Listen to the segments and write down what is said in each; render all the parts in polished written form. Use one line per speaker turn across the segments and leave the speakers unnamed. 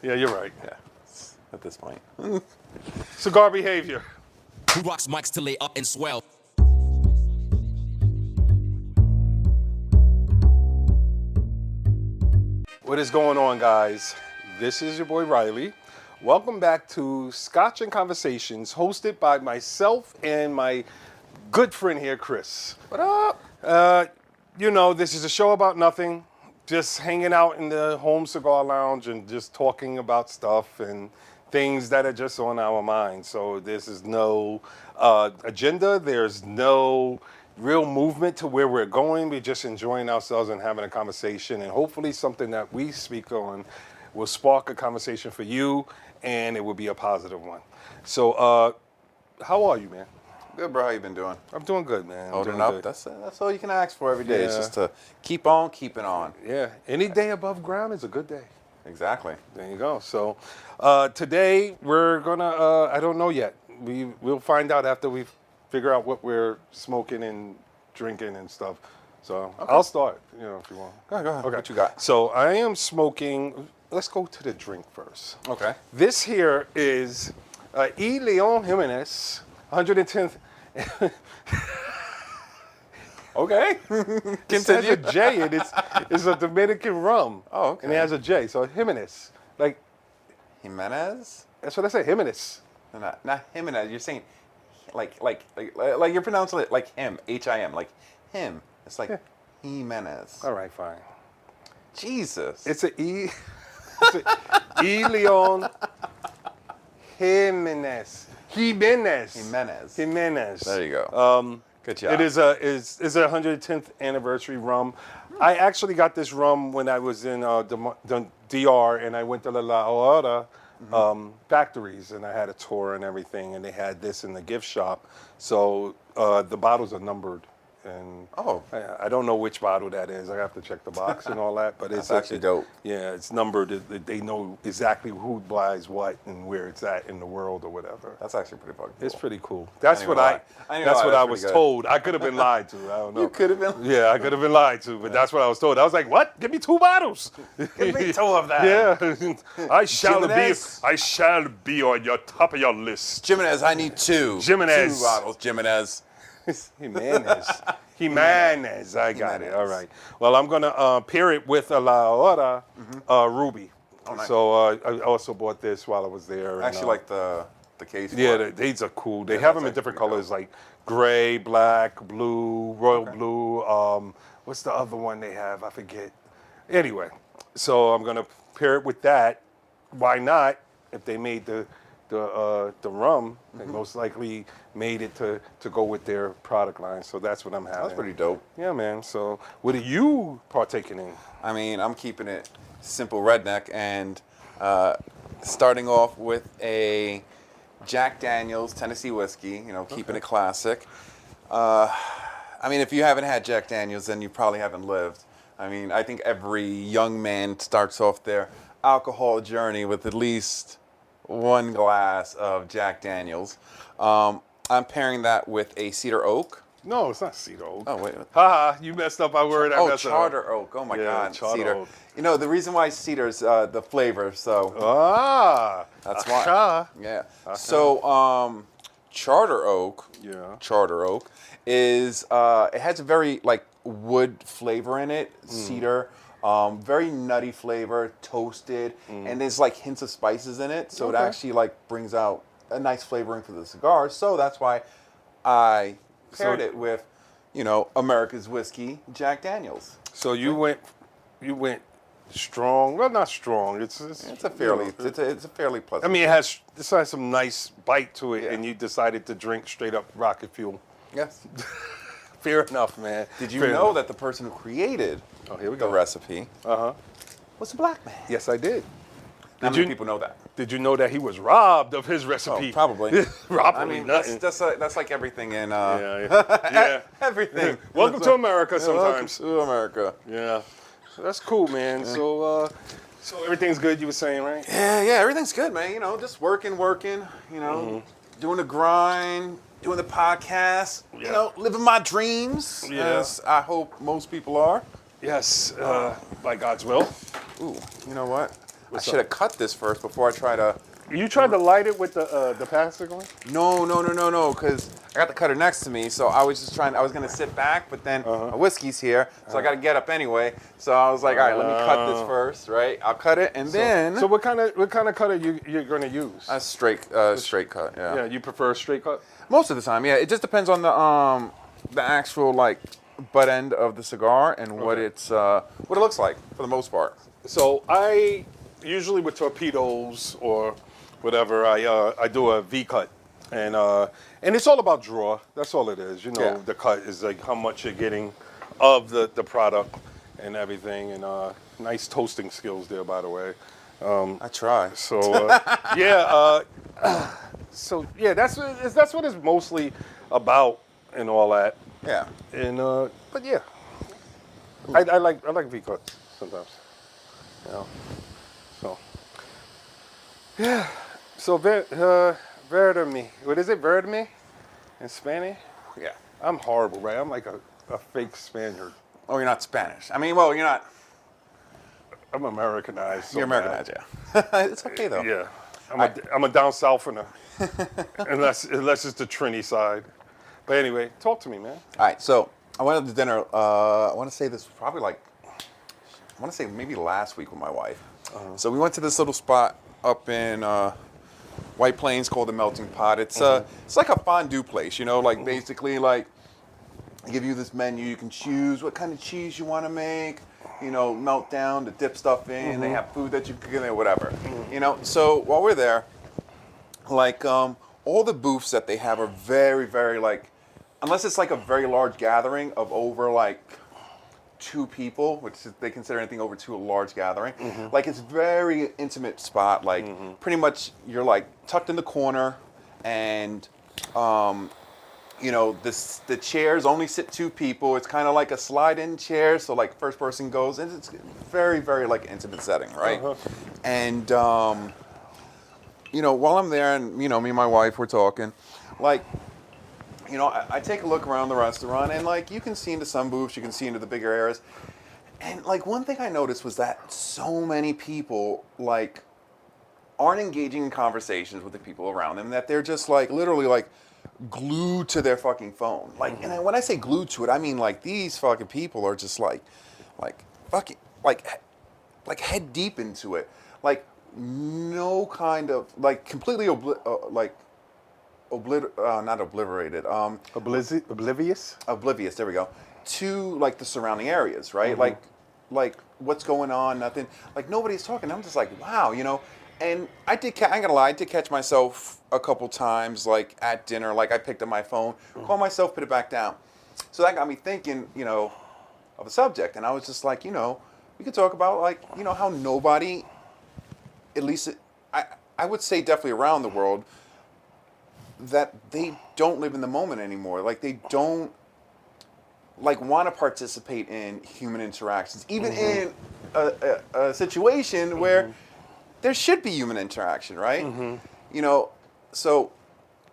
Yeah, you're right.
Yeah, at this point.
Cigar behavior.
Who rocks mics till they up and swell?
What is going on, guys? This is your boy Riley. Welcome back to Scotch Conversations, hosted by myself and my good friend here, Chris.
What up?
This is a show about nothing, just hanging out in the home cigar lounge and just talking about stuff and things that are just on our minds. So this is no agenda. There's no real movement to where we're going. We're just enjoying ourselves and having a conversation, and hopefully something that we speak on will spark a conversation for you, and it will be a positive one. So, how are you, man?
Good, bro. How you been doing?
I'm doing good, man.
Holding up.
Good.
That's all you can ask for every day. It's
Yeah.
just to keep on keeping on.
Yeah, any day above ground is a good day.
Exactly.
There you go. So, today we're gonna, I don't know yet. We'll find out after we figure out what we're smoking and drinking and stuff. So
Okay.
I'll start, if you want.
Go ahead.
Okay.
What you got?
So I am smoking. Let's go to the drink first.
Okay.
This here is E. Leon Jimenez, 110th.
Okay.
It has
Continue.
a J, and it's a Dominican rum.
Oh, okay.
And it has a J, so Jimenez. Like,
Jimenez?
that's what I say, Jimenez.
No, not Jimenez. You're saying like you're pronouncing it like him, H-I-M, like him. It's like Jimenez.
All right, fine.
Jesus.
It's a E. It's a E. Leon Jimenez. Jimenez.
There you go. Good job.
It is a 110th anniversary rum. I actually got this rum when I was in the DR, and I went to La Hora factories, and I had a tour and everything, and they had this in the gift shop. So the bottles are numbered, and I don't know which bottle that is. I have to check the box and all that, but it's
actually dope.
Yeah, it's numbered. They know exactly who buys what and where it's at in the world or whatever.
That's actually pretty fucking cool.
It's pretty cool. That's
ain't
what
gonna lie.
that's what
That's
I
pretty
was
good.
told. I could have been lied to. I don't know.
You could have been.
Yeah, I could have been lied to, but that's what I was told. I was like, "What? Give me 2 bottles."
Give me 2 of that.
Yeah, I shall
Jimenez.
be on your top of your list.
Jimenez, I need 2.
Jimenez.
2 bottles, Jimenez.
Jimenez. I got it. All right. Well, I'm gonna pair it with a La Hora Ruby.
Oh, nice.
So I also bought this while I was there.
I actually like the case.
Yeah, these are cool. They
Yeah,
have
that's
them in
actually
different
pretty
colors, like gray, black, blue, royal blue. What's the other one they have? I forget. Anyway, so I'm gonna pair it with that. Why not? If they made the rum, they most likely made it to go with their product line. So that's what I'm having.
That's pretty dope.
Yeah, man. So what are you partaking in?
I mean, I'm keeping it simple redneck and starting off with a Jack Daniel's Tennessee whiskey, keeping it classic. I mean, if you haven't had Jack Daniel's, then you probably haven't lived. I mean, I think every young man starts off their alcohol journey with at least 1 glass of Jack Daniel's. I'm pairing that with a cedar oak.
No, it's not cedar oak.
Oh, wait.
Haha, you messed up my word. I
Oh,
messed up.
charter oak. Oh, my
Yeah,
God.
charter
Cedar.
oak.
The reason why cedar is the flavor, so
That's
why.
aha.
Yeah. So, charter oak.
Yeah.
Charter oak is it has a very wood flavor in it. Cedar, very nutty flavor, toasted, and there's hints of spices in it. So it actually brings out a nice flavoring for the cigar. So that's why I paired it with, America's whiskey, Jack Daniel's.
So you went strong. Well, not strong. It's
a fairly pleasant.
I mean, this has some nice bite to it,
Yeah.
and you decided to drink straight up rocket fuel.
Yes.
Fair enough, man.
Did you
Fair
know
enough.
that the person who created
here we
the
go.
recipe
Uh-huh.
was a black man?
Yes, I did.
How
Did
many
you-
people know that?
Did you know that he was robbed of his recipe?
Oh, probably.
Probably
I mean,
nothing.
that's like everything in
Yeah.
everything.
Welcome to America.
Welcome
Sometimes.
to America.
Yeah. So that's cool, man. So everything's good. You were saying, right?
Yeah, everything's good, man. Just working. Doing the grind, doing the podcast.
Yeah.
Living my dreams.
Yeah.
As I hope most people are.
Yes. By God's will.
Ooh, you know what? I should have cut this first before I try to.
You tried to light it with the plastic on?
No, because I got the cutter next to me, so I was just trying. I was gonna sit back, but then my whiskey's here, so I got to get up anyway. So I was like, all right, let me cut this first, right? I'll cut it, and then.
So what kind of cutter you're gonna use?
A straight cut. Yeah.
Yeah, you prefer a straight cut?
Most of the time, yeah. It just depends on the actual like butt end of the cigar and what it's what it looks like for the most part.
So I usually with torpedoes or whatever, I do a V cut, and it's all about draw. That's all it is. You know,
Yeah.
the cut is like how much you're getting of the product and everything, and nice toasting skills there, by the way.
I try.
So so yeah, that's what it's mostly about and all that.
Yeah.
And but yeah, I like V cuts sometimes. You know, so yeah. So verdame, what is it? Verdame in Spanish?
Yeah.
I'm horrible, right? I'm like a fake Spaniard.
Oh, you're not Spanish. I mean, well, you're not.
I'm Americanized. So
You're Americanized, yeah. It's okay though.
Yeah, I'm a down southerner, unless it's the Trini side. But anyway, talk to me, man.
All right, so I went to dinner. I want to say this probably like, I want to say maybe last week with my wife. So we went to this little spot up in White Plains called the Melting Pot. It's like a fondue place, you know, like basically like they give you this menu. You can choose what kind of cheese you want to make. You know, melt down to dip stuff in. They have food that you can get in, whatever. You know, so while we're there, like all the booths that they have are very, very like, unless it's like a very large gathering of over like 2 people, which is, they consider anything over 2 a large gathering. Like it's very intimate spot. Like pretty much you're like tucked in the corner, and you know, the chairs only sit 2 people. It's kind of like a slide-in chair, so like first person goes, and it's very, very like intimate setting, right? And you know, while I'm there, and you know, me and my wife were talking, like, you know, I take a look around the restaurant, and like you can see into some booths, you can see into the bigger areas, and like one thing I noticed was that so many people like aren't engaging in conversations with the people around them, that they're just like literally like glued to their fucking phone. Like, and when I say glued to it, I mean like these fucking people are just like fucking like head deep into it. Like no kind of like completely not obliterated.
Oblivious.
Oblivious. There we go. To like the surrounding areas, right? Like what's going on? Nothing. Like nobody's talking. I'm just like, wow, you know. And I ain't gonna lie, I did catch myself a couple times, like at dinner, like I picked up my phone, called myself, put it back down. So that got me thinking, you know, of a subject. And I was just like, you know, we could talk about like, you know, how nobody, at least I would say definitely around the world, that they don't live in the moment anymore. Like they don't like want to participate in human interactions, even in a situation where there should be human interaction, right? You know, so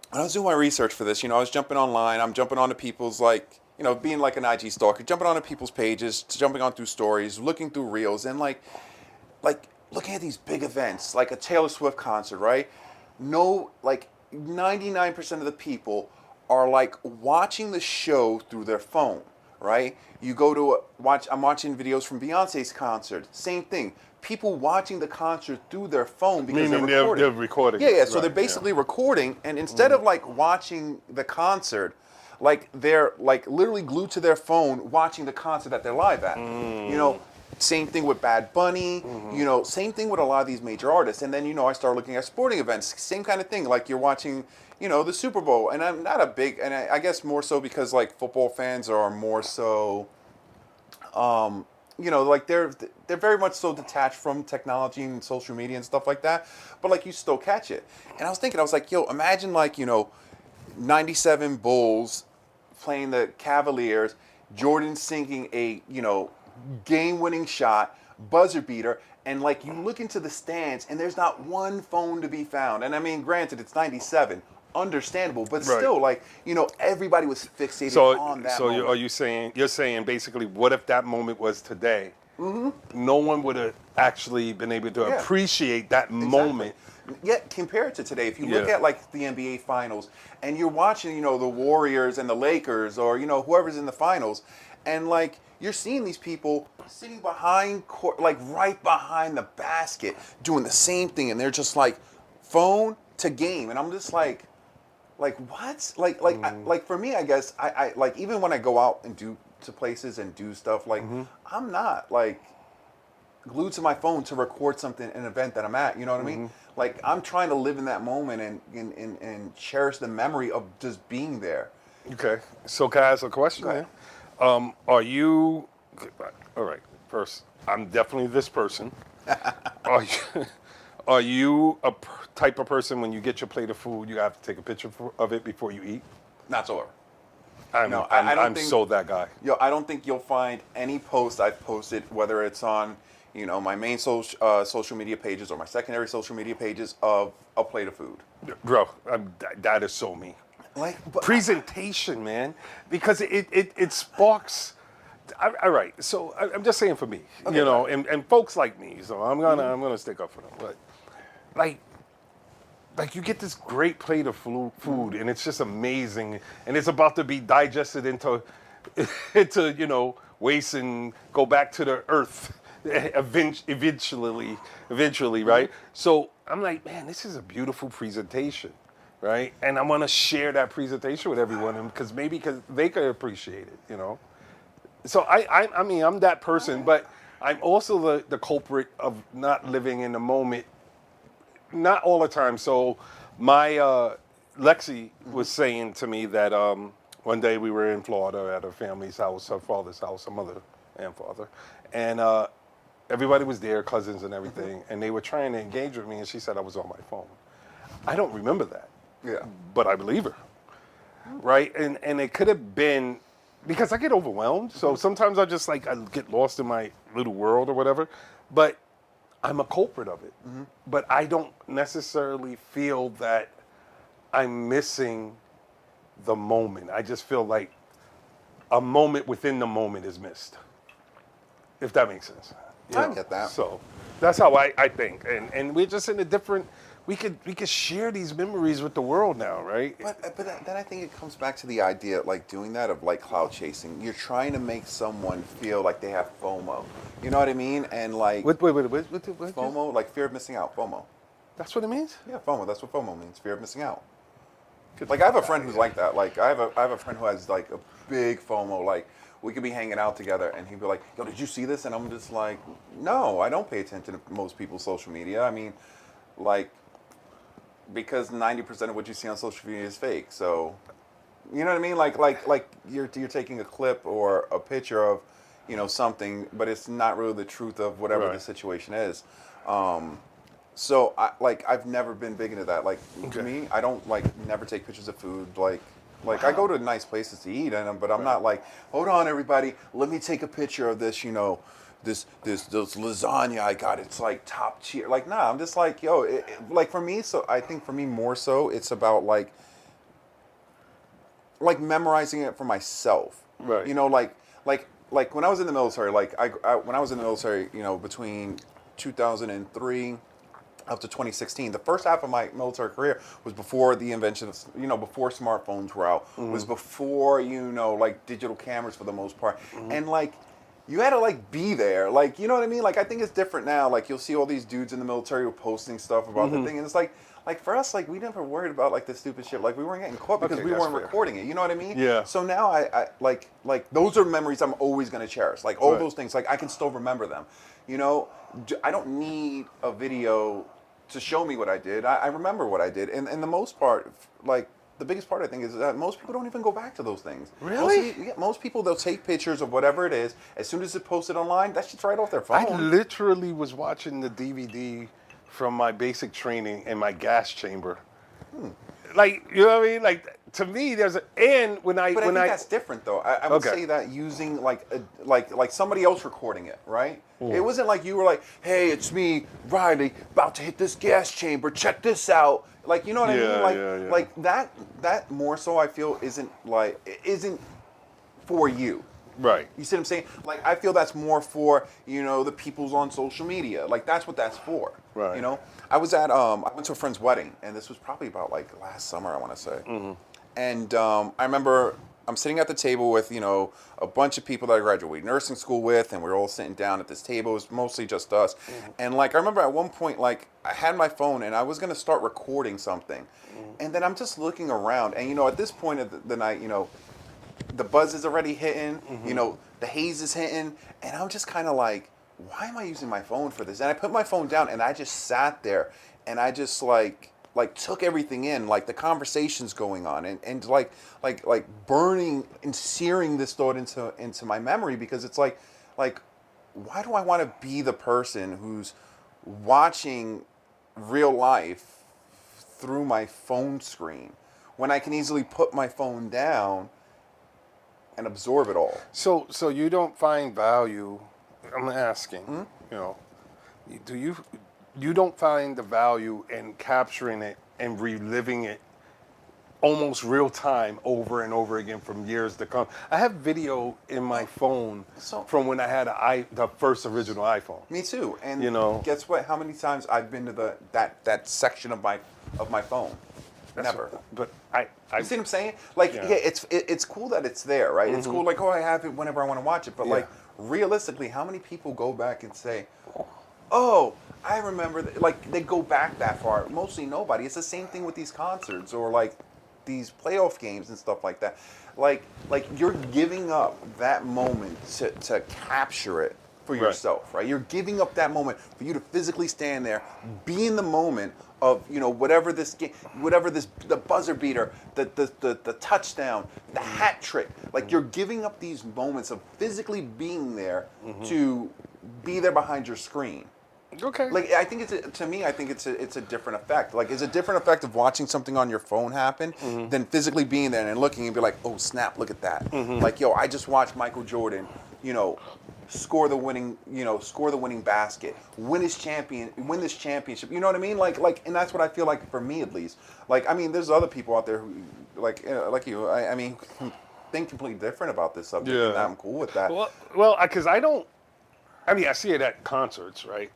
when I was doing my research for this, you know, I was jumping online. I'm jumping onto people's like, you know, being like an IG stalker, jumping onto people's pages, jumping on through stories, looking through reels, and like looking at these big events, like a Taylor Swift concert, right? No, like 99% of the people are like watching the show through their phone, right? You go to I'm watching videos from Beyonce's concert, same thing. People watching the concert through their phone because
Meaning
they're recording.
they're recording.
Yeah. So
Right,
they're basically recording, and instead of like watching the concert, like they're like literally glued to their phone watching the concert that they're live at. You know, same thing with Bad Bunny. You know, same thing with a lot of these major artists. And then, you know, I started looking at sporting events. Same kind of thing. Like you're watching, you know, the Super Bowl. And I'm not a big, and I guess more so because like football fans are more so, you know, like they're very much so detached from technology and social media and stuff like that. But like you still catch it. And I was thinking, I was like, yo, imagine like, you know, 97 Bulls playing the Cavaliers, Jordan sinking a, you know, game-winning shot, buzzer beater, and like you look into the stands and there's not one phone to be found. And I mean, granted, it's 97, understandable, but still, like, you know, everybody was fixated on that.
So you're saying basically, what if that moment was today? No one would have actually been able to
Yeah.
appreciate that moment.
Yet compared to today, if you look
Yeah.
at like the NBA finals and you're watching, the Warriors and the Lakers or whoever's in the finals, and like you're seeing these people sitting behind court, like right behind the basket, doing the same thing, and they're just like phone to game, and I'm just like what? Like for me, I guess I like even when I go out and do to places and do stuff, like I'm not like glued to my phone to record something, an event that I'm at. You know what I mean? Like I'm trying to live in that moment and cherish the memory of just being there.
Okay, so can I ask a question?
Go ahead.
Are you? All right. First, I'm definitely this person. Are you? Are you a type of person when you get your plate of food, you have to take a picture of it before you eat?
Not so.
I'm
don't think
so that guy.
I don't think you'll find any post I've posted, whether it's on my main social media pages or my secondary social media pages, of a plate of food.
Bro, that is so me.
Like
Presentation, man, because it sparks. All right, so I'm just saying for me,
Okay, right.
and folks like me, so I'm gonna stick up for them. But like you get this great plate of food, and it's just amazing, and it's about to be digested into waste and go back to the earth eventually, right? So I'm like, man, this is a beautiful presentation, right? And I want to share that presentation with everyone, because they could appreciate it, So I mean, I'm that person, but I'm also the culprit of not living in the moment. Not all the time. So my Lexi was saying to me that one day we were in Florida at her family's house, her father's house, her mother and father, and everybody was there, cousins and everything, and they were trying to engage with me, and she said I was on my phone. I don't remember that.
Yeah.
But I believe her. Right? And it could have been because I get overwhelmed. So sometimes I get lost in my little world or whatever. But I'm a culprit of it. But I don't necessarily feel that I'm missing the moment. I just feel like a moment within the moment is missed. If that makes sense.
I get that.
So that's how I think. And we're just in a different we could share these memories with the world now, right?
But then I think it comes back to the idea, like doing that, of like cloud chasing. You're trying to make someone feel like they have FOMO. You know what I mean? And like
Wait.
FOMO, like fear of missing out. FOMO.
That's what it means?
Yeah, FOMO. That's what FOMO means. Fear of missing out. Like I have a friend who's like that. Like I have a friend who has like a big FOMO. Like we could be hanging out together and he'd be like, "Yo, did you see this?" And I'm just like, "No, I don't pay attention to most people's social media. I mean, like." Because 90% of what you see on social media is fake. So, you know what I mean? Like you're taking a clip or a picture of, something, but it's not really the truth of whatever the situation is. So I've never been big into that. Like to me, I don't never take pictures of food. Like I go to nice places to eat, but I'm not like, hold on, everybody, let me take a picture of this. This lasagna I got, it's like top tier. Like, nah, I'm just like, yo, like for me, so I think for me more so, it's about like memorizing it for myself.
Right.
Like when I was in the military, when I was in the military, between 2003 up to 2016, the first half of my military career was before the invention of, before smartphones were out, was before, digital cameras for the most part. And you had to be there, you know what I mean? I think it's different now. You'll see all these dudes in the military who are posting stuff about the thing, and it's like for us, we never worried about the stupid shit. We weren't getting caught because we weren't recording it. You know what I mean?
Yeah.
So now I those are memories I'm always gonna cherish. All those things, I can still remember them. I don't need a video to show me what I did. I remember what I did, and the most part, the biggest part I think is that most people don't even go back to those things.
Really?
Most people, they'll take pictures of whatever it is. As soon as it's posted online, that shit's right off their phone.
I literally was watching the DVD from my basic training in my gas chamber. You know what I mean? To me, there's a when I
But I
when
think
I
that's different though. I would say that using like somebody else recording it, right? It wasn't like you were like, "Hey, it's me, Riley, about to hit this gas chamber. Check this out." You know what I mean?
Yeah.
That more so I feel isn't for you.
Right.
You see what I'm saying? Like, I feel that's more for, the people's on social media. Like, that's what that's for.
Right.
I was I went to a friend's wedding, and this was probably about like last summer, I want to say.
Mm-hmm.
And I remember I'm sitting at the table with, a bunch of people that I graduated nursing school with, and we were all sitting down at this table. It was mostly just us.
Mm-hmm.
And like, I remember at one point, like, I had my phone and I was going to start recording something.
Mm-hmm.
And then I'm just looking around, and at this point of the night, the buzz is already hitting,
Mm-hmm.
the haze is hitting, and I'm just kind of like, why am I using my phone for this? And I put my phone down and I just sat there and I just like took everything in, like the conversations going on, and like burning and searing this thought into my memory, because it's like why do I want to be the person who's watching real life through my phone screen when I can easily put my phone down and absorb it all?
So you don't find value? I'm asking. Do you don't find the value in capturing it and reliving it almost real time over and over again from years to come? I have video in my phone from when I had the first original iPhone.
Me too. And guess what? How many times I've been to that section of my phone? Never.
But I
You see what I'm saying? Like, yeah, it's cool that it's there, right? It's cool, like, I have it whenever I want to watch it. But like, realistically, how many people go back and say, "Oh, I remember," like, they go back that far? Mostly nobody. It's the same thing with these concerts or like these playoff games and stuff like that. Like you're giving up that moment to capture it for yourself, right? You're giving up that moment for you to physically stand there, be in the moment of whatever this game, the buzzer beater, the touchdown, the hat trick. Like, you're giving up these moments of physically being there to be there behind your screen.
Okay.
Like, I think it's a different effect. Like, it's a different effect of watching something on your phone happen than physically being there and looking and be like, "Oh snap, look at that!" Like, yo, I just watched Michael Jordan, score the winning basket, win this championship. You know what I mean? Like, and that's what I feel like, for me at least. Like, I mean, there's other people out there who, like you. I mean, who think completely different about this subject, and I'm cool with that.
Well, because I don't. I mean, I see it at concerts, right?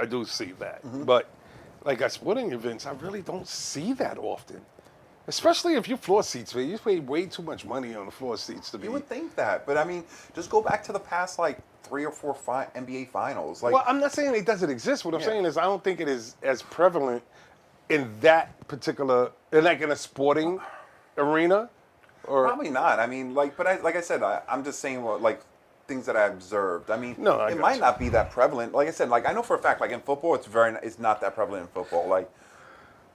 I do see that, but like at sporting events, I really don't see that often. Especially if your floor seats, man. You pay way too much money on the floor seats to be.
You would think that, but I mean, just go back to the past, like 3 or 4 NBA finals. Like,
well, I'm not saying it doesn't exist. What I'm saying is I don't think it is as prevalent in that particular, in a sporting arena. Or
probably not. I mean, like I said, I'm just saying things that I observed. I mean, it might not be that prevalent. Like I said, like, I know for a fact, like in football, it's not that prevalent in football.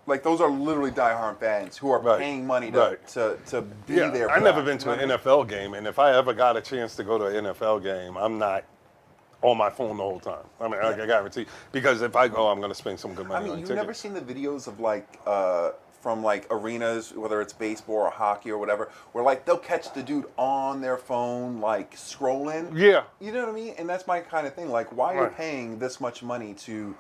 Like those are literally diehard fans who are paying money to be there.
I've never been to an NFL game, and if I ever got a chance to go to an NFL game, I'm not on my phone the whole time. I mean, I guarantee, because if I go, I'm going to spend some good money on
you've
tickets.
never seen the videos of from like arenas, whether it's baseball or hockey or whatever, where like they'll catch the dude on their phone, like scrolling.
Yeah.
You know what I mean? And that's my kind of thing. Like, why are you paying this much money to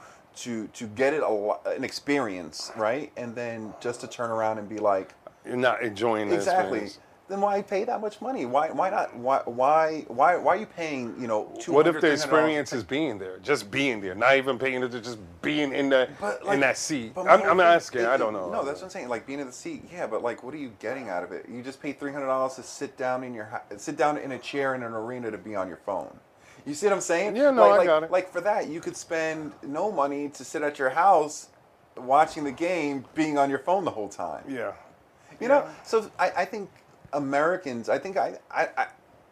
get it an experience, right? And then just to turn around and be like,
you're not enjoying the experience.
Then why pay that much money? Why not? Why are you paying, $200?
What if the experience is being there, just being there, not even paying it, just being in that seat? I'm asking. I don't know.
No, that's what I'm saying. Like, being in the seat, yeah, but like, what are you getting out of it? You just paid $300 to sit down in a chair in an arena to be on your phone. You see what I'm saying?
Yeah, no, I got it.
Like, for that, you could spend no money to sit at your house watching the game, being on your phone the whole time.
Yeah.
You know? So I think Americans, I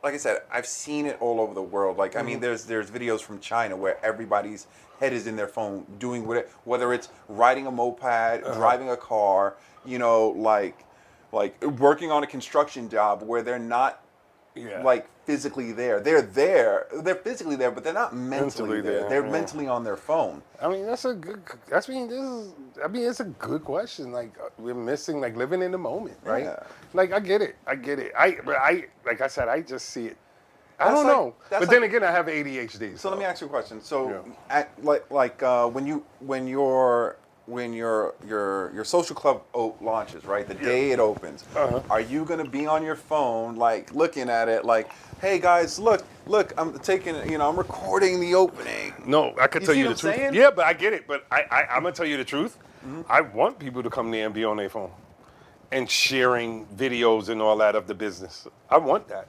like I said, I've seen it all over the world. Like, I mean, there's videos from China where everybody's head is in their phone, doing whether it's riding a moped, driving a car, like working on a construction job where they're not like physically there. They're physically there, but they're not mentally there. They're mentally on their phone.
I mean, it's a good question. Like, we're missing, like, living in the moment, right?
Yeah.
Like, I get it. Like I said, I just see it. I don't know. But then again, I have ADHD.
So let me ask you a question. So, when you're when your social club launches, right? The day it opens, are you gonna be on your phone, like looking at it, like, hey guys, look, I'm taking, I'm recording the opening.
No, I could
You
tell
see
you
what
the
I'm
truth.
saying?
Yeah, but I get it. But I'm gonna tell you the truth. I want people to come there and be on their phone and sharing videos and all that of the business. I want that.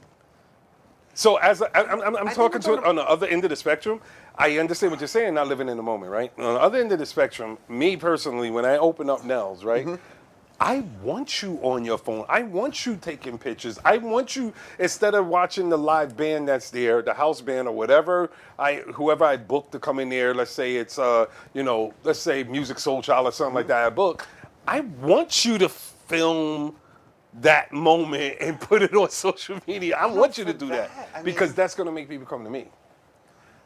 So I'm
I think
talking
we're
to
talking
on the other end of the spectrum. I understand what you're saying, not living in the moment, right? On the other end of the spectrum, me personally, when I open up Nels, right? I want you on your phone. I want you taking pictures. I want you, instead of watching the live band that's there, the house band or whatever, whoever I booked to come in there, let's say it's let's say Music Soul Child or something like that I book. I want you to film that moment and put it on social media. I want you to
for
do
that,
that
I
because
mean-
that's going to make people come to me.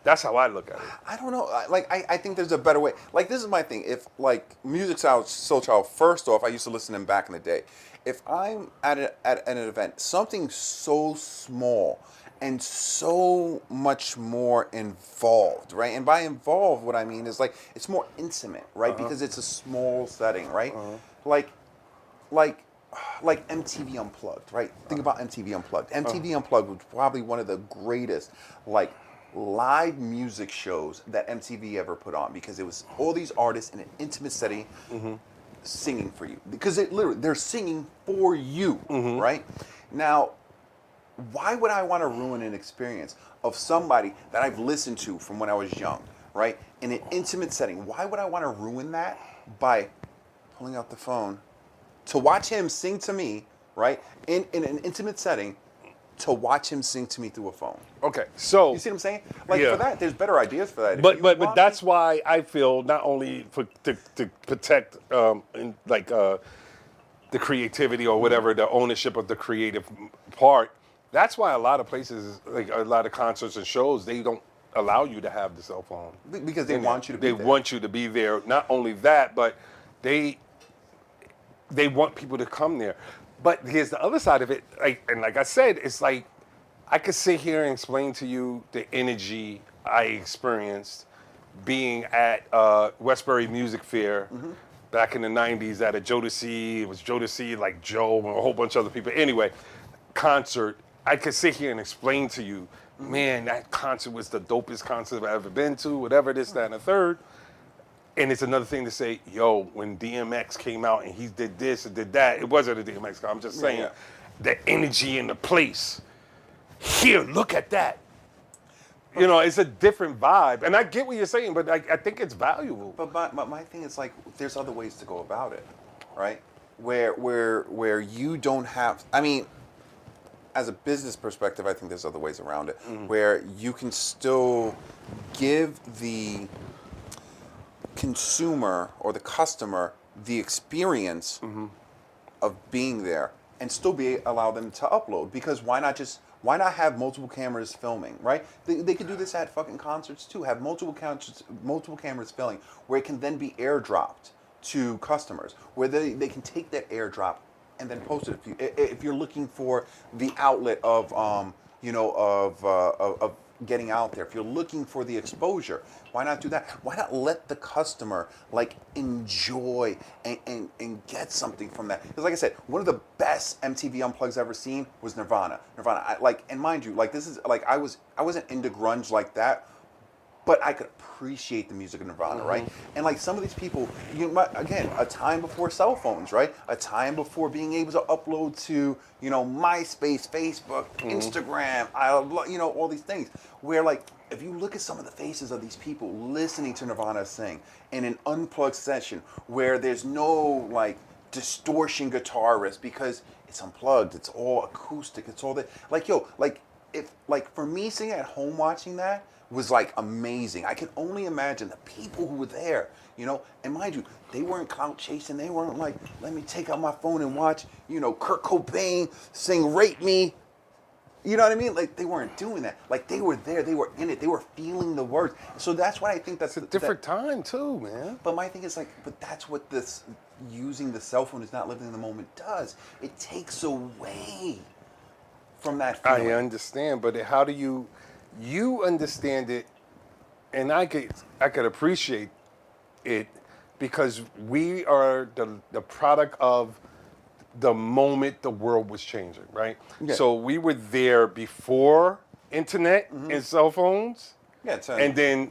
That's how I look at it.
I don't know. I think there's a better way. Like, this is my thing. If, like, Music Soul Child, first off, I used to listen to them back in the day. If I'm at an event, something so small and so much more involved, right? And by involved, what I mean is, like, it's more intimate, right? Because it's a small setting, right? Like, like like MTV Unplugged, right? Think about MTV Unplugged. MTV Unplugged was probably one of the greatest, like, live music shows that MTV ever put on, because it was all these artists in an intimate setting singing for you, because they're singing for you, right? Now, why would I want to ruin an experience of somebody that I've listened to from when I was young, right? In an intimate setting. Why would I want to ruin that by pulling out the phone to watch him sing to me, right? In an intimate setting, to watch him sing to me through a phone.
Okay, so
You see what I'm saying? Like,
Yeah.
for that, there's better ideas for that. If
But
you
but
want
that's
me-
why I feel not only to protect the creativity or whatever, the ownership of the creative part. That's why a lot of places, like a lot of concerts and shows, they don't allow you to have the cell phone.
because they
in there.
want you to be
They
there.
want you to be there. Not only that, but they want people to come there. But here's the other side of it. Like I said, it's like I could sit here and explain to you the energy I experienced being at Westbury Music Fair back in the 90s at a Jodeci. It was Jodeci, like Joe, and a whole bunch of other people. Anyway, concert. I could sit here and explain to you, man, that concert was the dopest concert I've ever been to, whatever, this, that, and the third. And it's another thing to say, yo, when DMX came out and he did this and did that, it wasn't a DMX. I'm just saying
yeah.
the energy in the place. Here, look at that. You know, it's a different vibe. And I get what you're saying, but I think it's valuable.
But my thing is, like, there's other ways to go about it, right? Where you don't have. I mean, as a business perspective, I think there's other ways around it, where you can still give the consumer or the customer the experience of being there and still allow them to upload. Because why not have multiple cameras filming, right? They could do this at fucking concerts too. Have multiple cameras filming, where it can then be airdropped to customers, where they can take that airdrop and then post it. If you're looking for the outlet of of getting out there, if you're looking for the exposure, why not do that? Why not let the customer, like, enjoy and get something from that? Because, like I said, one of the best MTV Unplugs ever seen was Nirvana. And mind you, like, this is like, I wasn't into grunge like that, but I could appreciate the music of Nirvana, right? And, like, some of these people, again, a time before cell phones, right? A time before being able to upload to, MySpace, Facebook, Instagram, all these things. Where, like, if you look at some of the faces of these people listening to Nirvana sing in an unplugged session where there's no, like, distortion guitarist, because it's unplugged, it's all acoustic, it's all that. Like, yo, like, if, like, for me sitting at home watching that was, like, amazing. I can only imagine the people who were there, and mind you, they weren't clout chasing. They weren't like, let me take out my phone and watch, Kurt Cobain sing Rape Me. You know what I mean? Like, they weren't doing that. Like, they were there, they were in it, they were feeling the words. So that's what I think that's
It's a different time too, man.
But my thing is, like, but that's what this using the cell phone is not living in the moment does. It takes away from that feeling.
I understand, but how do you understand it, and I could appreciate it, because we are the product of the moment the world was changing, right?
Yeah.
So we were there before internet and cell phones,
Yeah, it's
and then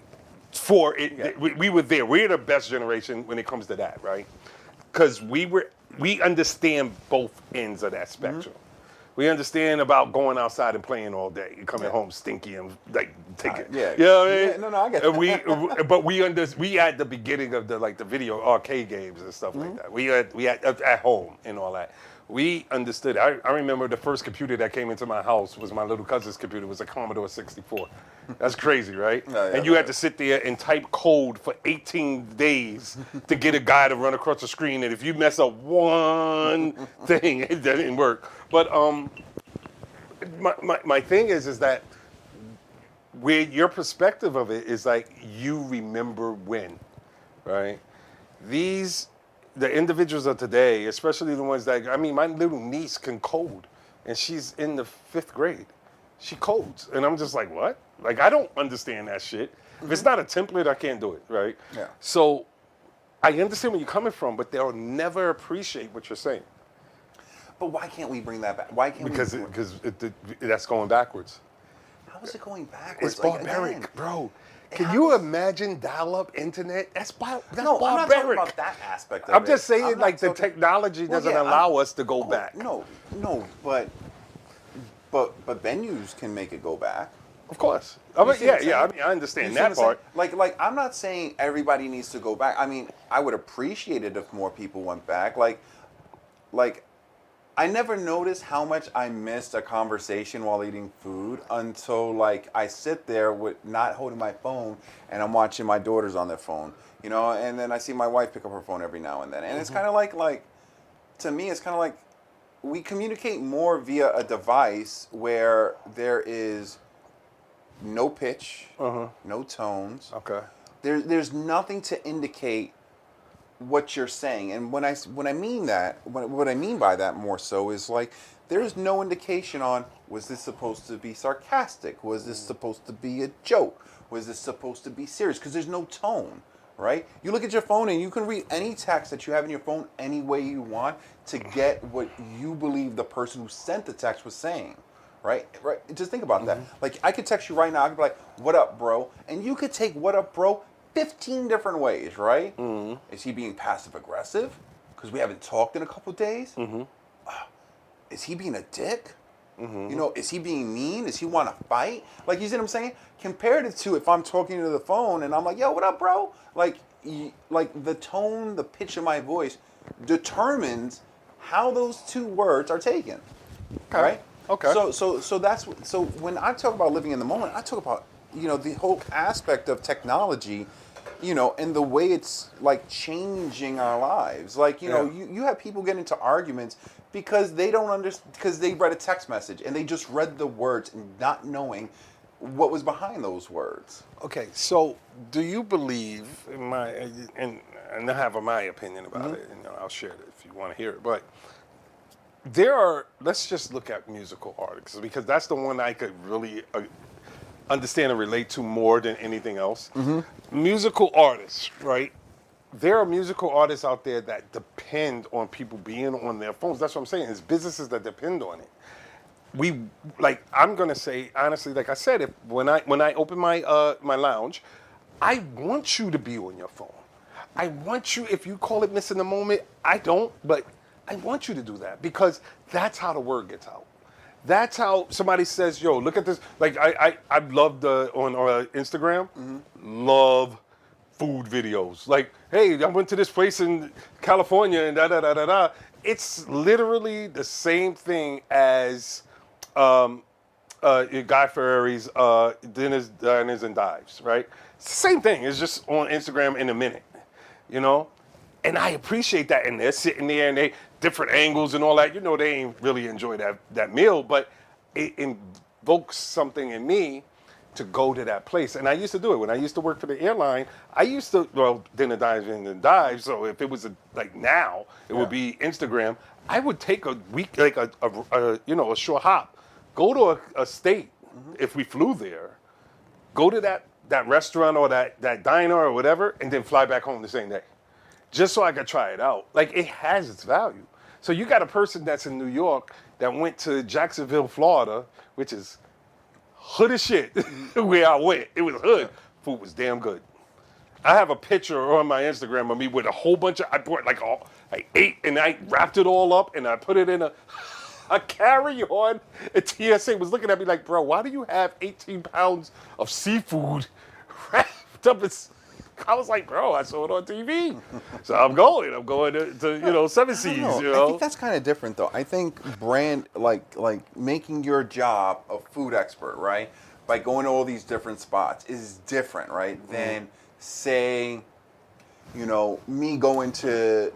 for it,
Yeah.
we were there. We're the best generation when it comes to that, right? Because we understand both ends of that spectrum. We understand about going outside and playing all day and coming home stinky and like taking.
Yeah.
You know what I mean?
Yeah, no, I get
And
that.
but we at the beginning of the video arcade games and stuff like that. We had at home and all that. We understood. I remember the first computer that came into my house was my little cousin's computer. It was a Commodore 64. That's crazy, right?
Yeah,
and you had to sit there and type code for 18 days to get a guy to run across the screen. And if you mess up one thing, it didn't work. But my thing is that where your perspective of it is like you remember when, right? The individuals of today, especially the ones that, I mean, my little niece can code, and she's in the 5th grade. She codes, and I'm just like, what? Like, I don't understand that shit. If it's not a template, I can't do it, right?
Yeah.
So I understand where you're coming from, but they'll never appreciate what you're saying
But why can't we bring that back? Why can't
because
we?
that's going backwards.
How is it going backwards?
It's barbaric,
again,
bro. Can
how
you
is-
imagine dial-up internet? That's
No,
barbaric.
I'm not talking about that aspect of
I'm
it.
just saying,
I'm not
like, the
talking-
technology
Well,
doesn't
yeah,
allow us to go back.
No, but venues can make it go back.
Of course.
You see what I'm
I
saying?
mean, I understand
You see
that
what I'm
part.
saying? Like, I'm not saying everybody needs to go back. I mean, I would appreciate it if more people went back. Like, I never noticed how much I missed a conversation while eating food until, like, I sit there with not holding my phone and I'm watching my daughters on their phone, you know, and then I see my wife pick up her phone every now and then. And it's kind of like, to me, it's kind of like we communicate more via a device where there is no pitch, no tones.
Okay.
There's nothing to indicate what you're saying, and when I mean that, what I mean by that more so is like there's no indication on, was this supposed to be sarcastic? Was this supposed to be a joke? Was this supposed to be serious? Because there's no tone, right? You look at your phone and you can read any text that you have in your phone any way you want to get what you believe the person who sent the text was saying. Right? Just think about that. Like, I could text you right now. I could be like, "What up, bro?" And you could take "What up, bro" 15 different ways, right? Is he being passive aggressive because we haven't talked in a couple days? Is he being a dick? You know, is he being mean? Does he want to fight? Like, you see what I'm saying? Compared it to if I'm talking to the phone and I'm like, "Yo, what up, bro?" Like the tone, the pitch of my voice determines how those two words are taken.
Okay.
Right?
Okay.
So when I talk about living in the moment, I talk about, you know, the whole aspect of technology, you know, and the way it's like changing our lives. Like, you know, you have people get into arguments because they don't understand, because they read a text message and they just read the words and not knowing what was behind those words.
Okay, so do you believe in and I have my opinion about it, and I'll share it if you want to hear it, but let's just look at musical artists, because that's the one I could really understand and relate to more than anything else. Musical artists, right? There are musical artists out there that depend on people being on their phones. That's what I'm saying. It's businesses that depend on it. I'm gonna say honestly, like I said, when I open my my lounge, I want you to be on your phone. I want you, if you call it missing the moment, I don't, but I want you to do that, because that's how the word gets out. That's how somebody says, "Yo, look at this." Like I love on Instagram, love food videos. Like, "Hey, I went to this place in California and da da da da da." It's literally the same thing as Guy Fieri's Dinners, Diners, and Dives, right? It's the same thing. It's just on Instagram in a minute, you know? And I appreciate that. And they're sitting there and they different angles and all that. You know, they ain't really enjoy that meal, but it invokes something in me to go to that place. And I used to do it. When I used to work for the airline, I used to, dinner, dives, and dives. So if it was now, it would be Instagram. I would take a week, like a short hop, go to a state if we flew there, go to that restaurant or that diner or whatever, and then fly back home the same day. just so I could try it out. Like, it has its value. So you got a person that's in New York that went to Jacksonville, Florida, which is hood as shit, where I went. It was hood. Food was damn good. I have a picture on my Instagram of me with a whole bunch of, I bought like all, I ate and I wrapped it all up and I put it in a carry-on. And TSA was looking at me like, bro, why do you have 18 pounds of seafood wrapped up? I was like, bro, I saw it on TV. So I'm going to Seven Seas,
I think that's kind of different though. I think brand, like making your job a food expert, right? By going to all these different spots is different, right? Than say, me going to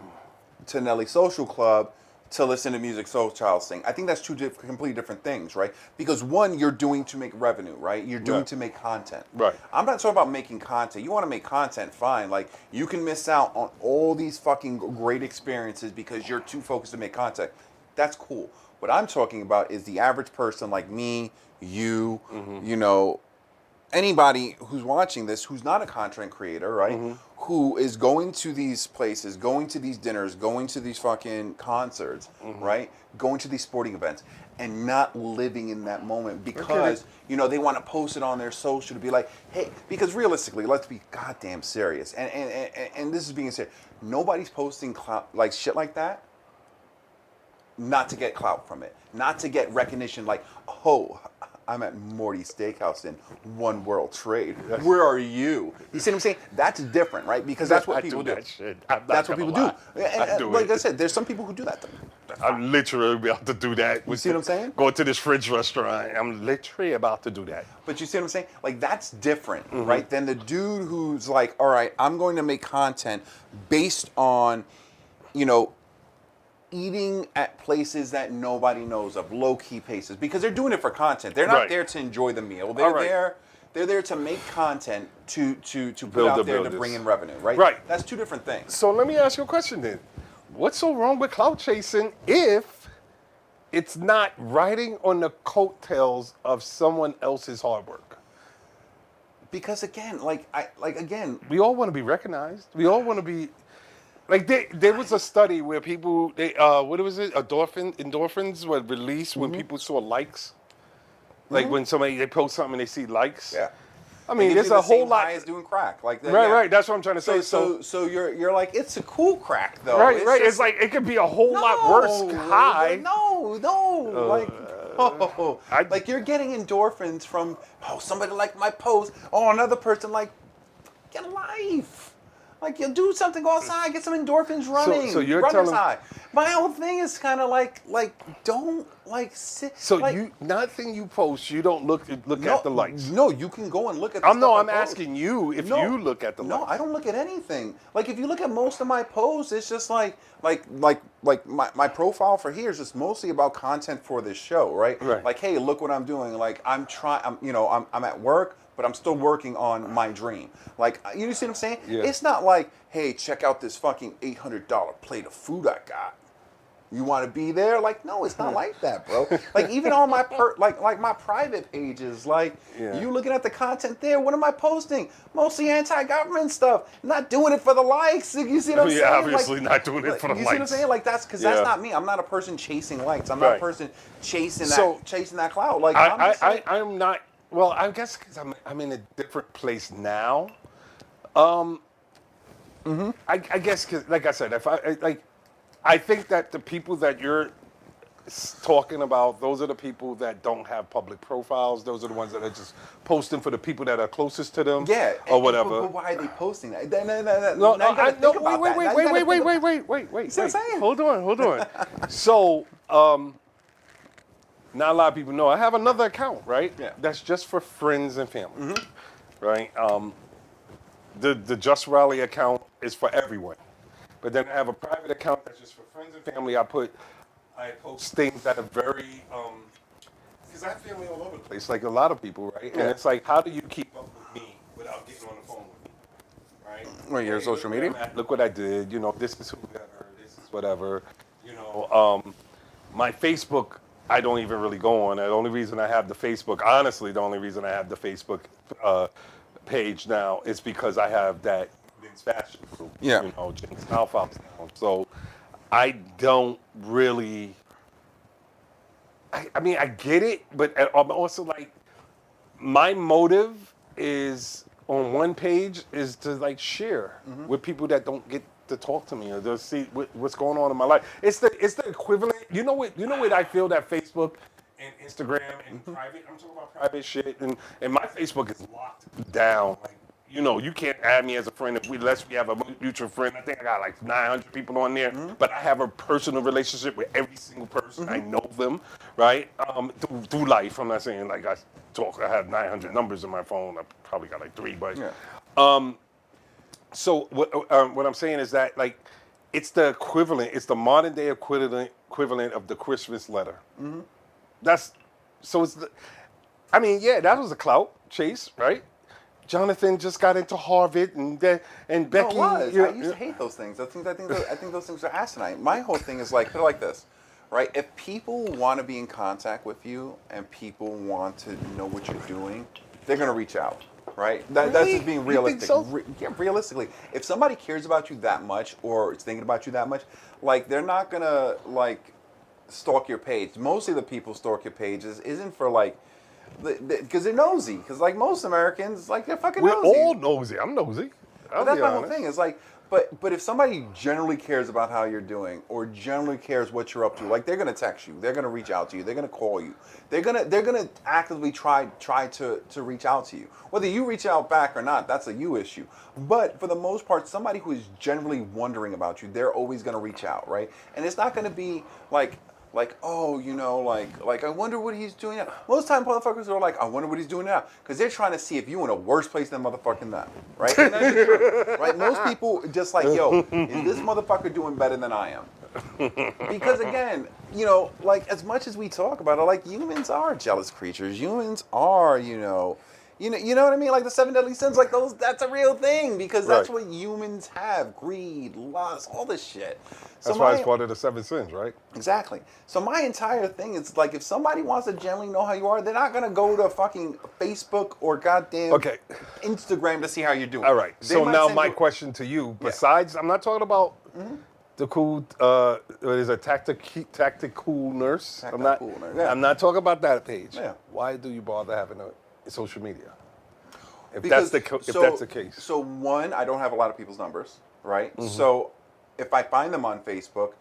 Nelly's Social Club to listen to music Soul Child sing. I think that's two completely different things, right? Because one, you're doing to make revenue, right? You're doing to make content.
Right.
I'm not talking about making content. You want to make content, fine. Like, you can miss out on all these fucking great experiences because you're too focused to make content. That's cool. What I'm talking about is the average person like me, you, anybody who's watching this who's not a content creator, right? Who is going to these places, going to these dinners, going to these fucking concerts, right? Going to these sporting events and not living in that moment because, they want to post it on their social to be like, hey, because realistically, let's be goddamn serious. And this is being serious. Nobody's posting like shit like that not to get clout from it, not to get recognition like, oh, I'm at Morty's Steakhouse in One World Trade. Where are you? You see what I'm saying? That's different, right? Because that's what people do. That's what people do. Like I said, there's some people who do that.
I'm literally about to do that.
You see what I'm saying?
Going to this French restaurant. I'm literally about to do that.
But you see what I'm saying? Like, that's different, right? Than the dude who's like, all right, I'm going to make content based on, eating at places that nobody knows of, low-key places, because they're doing it for content. They're not there to enjoy the meal. They're there to make content to put out there to bring in revenue, right?
Right.
That's two different things.
So let me ask you a question then. What's so wrong with clout chasing if it's not riding on the coattails of someone else's hard work?
Because again,
we all want to be recognized. We all want to be. Like there was a study where people what was it? Endorphins were released when people saw likes. Like when they post something and they see likes.
Yeah.
I mean, there's a whole lot.
As doing crack, like that.
Right. That's what I'm trying to say.
So you're like, it's a cool crack though.
Right. It's like it could be a whole lot worse high.
Like you're getting endorphins from somebody like my post. Another person like, get a life. Like, you'll do something, go outside, get some endorphins running.
So you're
runner's
telling
high. My whole thing is kind of like don't sit.
So
like,
nothing you post, you don't look at the likes.
No, you can go and look at.
I'm asking you if you look at the likes.
No, I don't look at anything. Like if you look at most of my posts, it's just like my profile for here is just mostly about content for this show, right?
Right.
Like, hey, look what I'm doing. Like I'm at work, but I'm still working on my dream. Like, you see what I'm saying?
Yeah.
It's not like, hey, check out this fucking $800 plate of food I got. You want to be there? Like, no, it's not like that, bro. Like, even on my my private pages, you looking at the content there. What am I posting? Mostly anti-government stuff. I'm not doing it for the likes. You see what I'm saying?
Yeah, obviously not doing it for the likes.
You see what I'm saying? Like, that's because that's not me. I'm not a person chasing likes. I'm not a person chasing that clout. Like,
I'm not. Well, I guess because I'm in a different place now. I guess because, like I said, I think that the people that you're talking about, those are the people that don't have public profiles. Those are the ones that are just posting for the people that are closest to them.
Yeah,
or whatever.
But why are they posting that?
Wait.
See what I'm saying?
Hold on. So, not a lot of people know. I have another account, right?
Yeah.
That's just for friends and family, right? The Just Rally account is for everyone, but then I have a private account that's just for friends and family. I post things that are very, because I have family all over the place, like a lot of people, right?
Yeah.
And it's like, how do you keep up with me without getting on the phone with me, right?
Well, your social media?
Look what I did. This is who got her. This is whatever. My Facebook, I don't even really go on. The only reason I have the Facebook, honestly, the only reason I have the Facebook page now is because I have that women's fashion group.
Yeah.
You know, Jinx Alpha. So I don't really. I mean, I get it, but I'm also like, my motive is on one page is to like share with people that don't get to talk to me or to see what's going on in my life. It's the equivalent. You know what I feel that Facebook and Instagram and private. I'm talking about private shit, and my Facebook is locked down. Like, you know, you can't add me as a friend unless we have a mutual friend. I think I got like 900 people on there, but I have a personal relationship with every single person. I know them, right? Through life. I'm not saying like I have 900 numbers in my phone. I probably got like 3, but so what I'm saying is that like it's the equivalent. It's the modern day equivalent of the Christmas letter. That's so it's the. I mean, yeah, that was a clout chase, right? Jonathan just got into Harvard, and Becky.
No, it was. I used to hate those things. I think those things are asinine. My whole thing is like, put it like this, right? If people want to be in contact with you and people want to know what you're doing, they're gonna reach out, right? That's
Really?
just being
You
realistic.
think so?
Yeah, realistically, if somebody cares about you that much or is thinking about you that much, like they're not gonna like stalk your page. Mostly the people stalk your pages isn't for like. Because they're nosy. Because like most Americans, like they're fucking
We're
nosy.
all nosy. I'm nosy.
But that's my whole thing. It's like, but if somebody generally cares about how you're doing, or generally cares what you're up to, like they're gonna text you, they're gonna reach out to you, they're gonna call you, they're gonna actively try to reach out to you. Whether you reach out back or not, that's a you issue. But for the most part, somebody who is generally wondering about you, they're always gonna reach out, right? And it's not gonna be like, oh, you know, like I wonder what he's doing now. Most time motherfuckers are like, I wonder what he's doing now. Because they're trying to see if you're in a worse place than motherfucking them. Right? And that's the truth. Right? Most people just like, yo, is this motherfucker doing better than I am? Because again, you know, like as much as we talk about it, like humans are jealous creatures. Humans are, you know what I mean? Like the 7 deadly sins, like those, that's a real thing because that's what humans have. Greed, lust, all this shit. So
That's why it's part of the 7 sins, right?
Exactly. So my entire thing is like, if somebody wants to generally know how you are, they're not gonna go to fucking Facebook or goddamn Instagram to see how you're doing.
All right.
They
So
might
now
send
my
you-
question to you, besides, I'm not talking about the cool, what is a tactical nurse. I'm not talking about that page.
Yeah.
Why do you bother having a social media? If
Because-
that's the case.
So one, I don't have a lot of people's numbers, right? So if I find them on Facebook,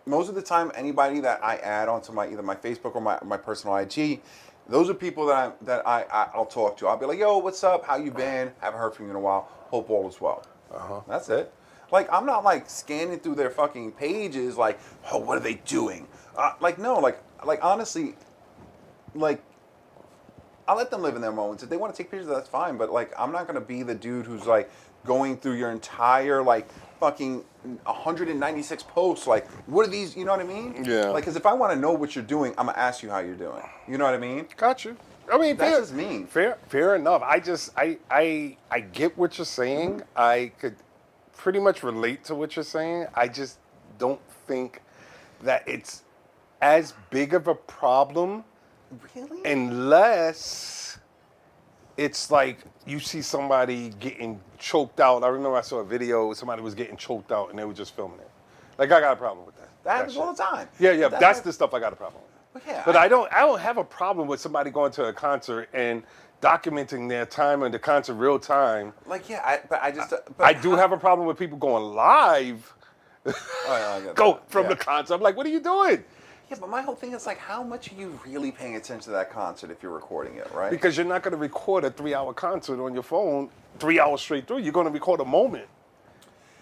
most of the time, anybody that I add onto either my Facebook or my personal IG, those are people that I'll talk to. I'll be like, yo, what's up? How you been? Haven't heard from you in a while. Hope all is well. That's it. Like, I'm not like scanning through their fucking pages like, oh, what are they doing? No, honestly, like, I'll let them live in their moments. If they want to take pictures, that's fine. But like, I'm not gonna be the dude who's like going through your entire like fucking 196 posts. Like, what are these? You know what I mean?
Yeah.
Like, because if I want to know what you're doing, I'm gonna ask you how you're doing. You know what I mean?
Got you. I mean,
That's
fair,
just me.
Fair enough. I get what you're saying. I could pretty much relate to what you're saying. I just don't think that it's as big of a problem.
Really?
Unless it's like you see somebody getting choked out. I remember I saw a video, somebody was getting choked out and they were just filming it. Like, I got a problem with that.
That happens
shit.
all the time.
Yeah,
But
that's the stuff I got a problem with.
Yeah,
But I don't have a problem with somebody going to a concert and documenting their time in the concert real time.
Like, yeah,
I do have a problem with people going live
I get
go
that.
from
Yeah.
the concert. I'm like, what are you doing?
Yeah, but my whole thing is like, how much are you really paying attention to that concert if you're recording it, right?
Because you're not going to record a 3-hour concert on your phone 3 hours straight through. You're going to record a moment.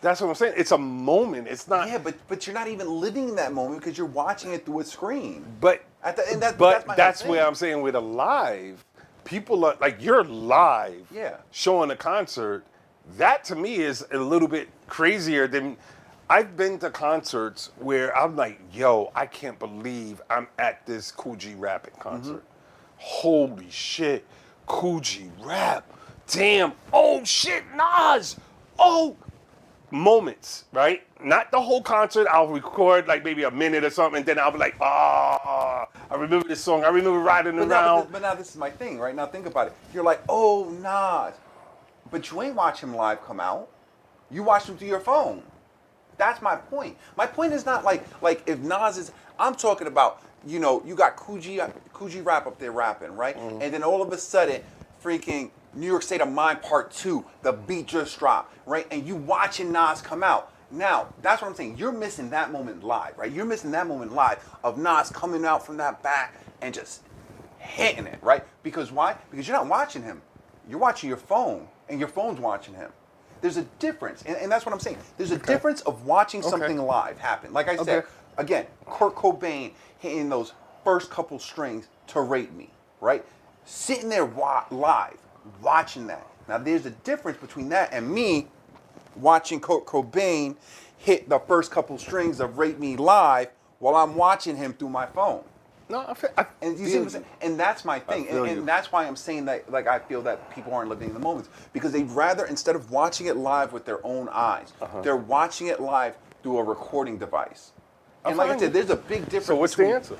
That's what I'm saying. It's a moment. It's not.
Yeah, but you're not even living in that moment because you're watching it through a screen.
But
And that's my
that's
whole
where
thing.
I'm saying with a live, people are like, you're live,
Yeah.
showing a concert. That to me is a little bit crazier than. I've been to concerts where I'm like, yo, I can't believe I'm at this Coogee rapping concert. Holy shit, Coogee rap. Damn, oh shit, Nas. Oh, moments, right? Not the whole concert. I'll record like maybe a minute or something, and then I'll be like, I remember this song. I remember riding around.
But now this is my thing, right? Now think about it. You're like, oh, Nas. But you ain't watch him live come out. You watch them through your phone. That's my point. My point is not like if Nas is. I'm talking about, you know, you got Coogee Rap up there rapping, right?
Mm-hmm.
And then all of a sudden, freaking New York State of Mind Part 2, the beat just dropped, right? And you watching Nas come out. Now, that's what I'm saying. You're missing that moment live, right? You're missing that moment live of Nas coming out from that back and just hitting it, right? Because why? Because you're not watching him. You're watching your phone, and your phone's watching him. There's a difference, and that's what I'm saying. There's a difference of watching something live happen. Like I said, again, Kurt Cobain hitting those first couple strings to Rape Me, right? Sitting there live, watching that. Now, there's a difference between that and me watching Kurt Cobain hit the first couple strings of Rape Me live while I'm watching him through my phone.
No,
And you see what I'm saying? And that's my thing. And that's why I'm saying that, like, I feel that people aren't living in the moments. Because they'd rather, instead of watching it live with their own eyes, they're watching it live through a recording device. And like I said, there's a big difference.
So what's the answer?